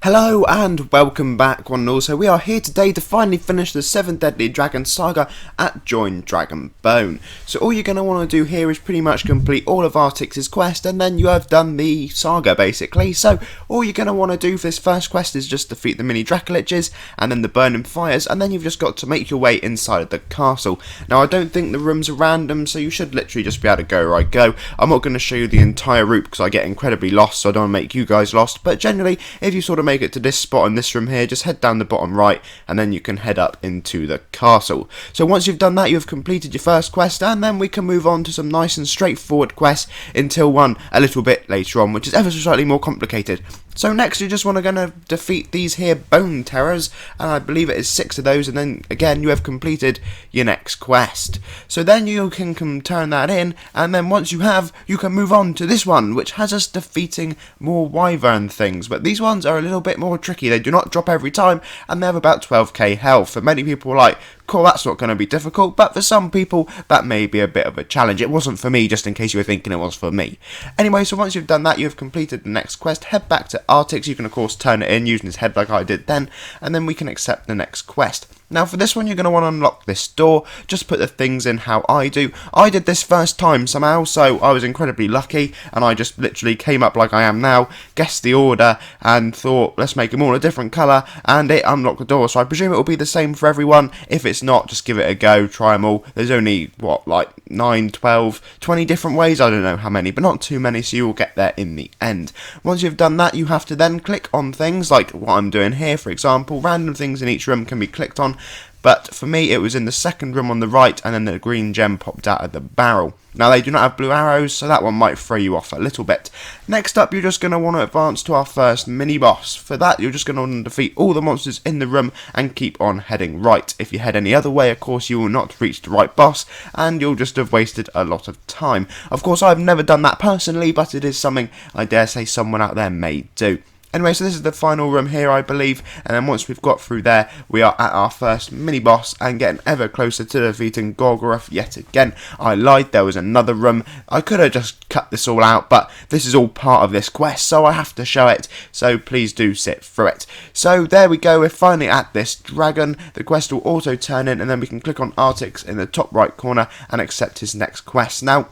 Hello and welcome back one and all. So we are here today to finally finish the 7 Deadly Dragon saga at Join Dragonbone. So all you're going to want to do here is pretty much complete all of Artix's quest and then you have done the saga basically. So all you're going to want to do for this first quest is just defeat the mini dracoliches and then the burning fires, and then you've just got to make your way inside of the castle. Now I don't think the rooms are random, so you should literally just be able to go where I go. I'm not going to show you the entire route because I get incredibly lost, so I don't want to make you guys lost, but generally if you sort of make it to this spot in this room here, just head down the bottom right and then you can head up into the castle. So once you've done that, you've completed your first quest, and then we can move on to some nice and straightforward quests until one a little bit later on, which is ever so slightly more complicated. So next you just want to defeat these here bone terrors, and I believe it is 6 of those, and then again you have completed your next quest. So then you can turn that in, and then once you have, you can move on to this one, which has us defeating more wyvern things, but these ones are a little bit more tricky. They do not drop every time, and they have about 12k health, and many people are like, cool, that's not going to be difficult, but for some people that may be a bit of a challenge. It wasn't for me, just in case you were thinking it was for me. Anyway, so once you've done that, you've completed the next quest, head back to Artix. You can of course turn it in using his head like I did then, and then we can accept the next quest. Now for this one you're going to want to unlock this door. Just put the things in how I do. I did this first time somehow, so I was incredibly lucky, and I just literally came up like I am now, guessed the order, and thought let's make them all a different colour, and it unlocked the door. So I presume it will be the same for everyone. If it's not, just give it a go, try them all. There's only, what, like 9, 12, 20 different ways, I don't know how many, but not too many, so you will get there in the end. Once you've done that, you have to then click on things, like what I'm doing here, for example. Random things in each room can be clicked on, but for me it was in the second room on the right, and then the green gem popped out of the barrel. Now they do not have blue arrows, so that one might throw you off a little bit. Next up, you're just going to want to advance to our first mini-boss. For that, you're just going to want to defeat all the monsters in the room and keep on heading right. If you head any other way, of course, you will not reach the right boss, and you'll just have wasted a lot of time. Of course, I've never done that personally, but it is something I dare say someone out there may do. Anyway, so this is the final room here, I believe, and then once we've got through there, we are at our first mini-boss and getting ever closer to defeating Gorgorath yet again. I lied, there was another room. I could have just cut this all out, but this is all part of this quest, so I have to show it, so please do sit through it. So there we go, we're finally at this dragon. The quest will auto turn in, and then we can click on Artix in the top right corner and accept his next quest. Now,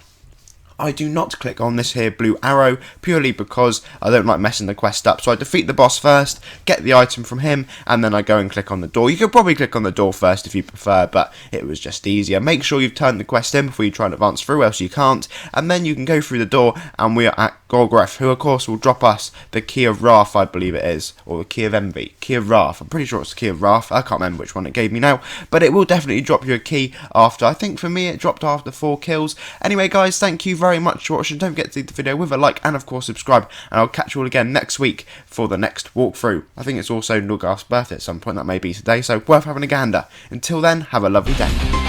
I do not click on this here blue arrow purely because I don't like messing the quest up. So I defeat the boss first, get the item from him, and then I go and click on the door. You could probably click on the door first if you prefer, but it was just easier. Make sure you've turned the quest in before you try and advance through, else you can't. And then you can go through the door, and we are at Gorgorath, who of course will drop us the Key of Wrath, I believe it is, or the Key of Envy. Key of Wrath, I'm pretty sure it's the Key of Wrath. I can't remember which one it gave me now, but it will definitely drop you a key after, I think for me it dropped after 4 kills. Anyway guys, thank you very much for watching. Don't forget to leave the video with a like and of course subscribe, and I'll catch you all again next week for the next walkthrough. I think it's also Gorgorath's birthday at some point, that may be today, so worth having a gander. Until then, have a lovely day.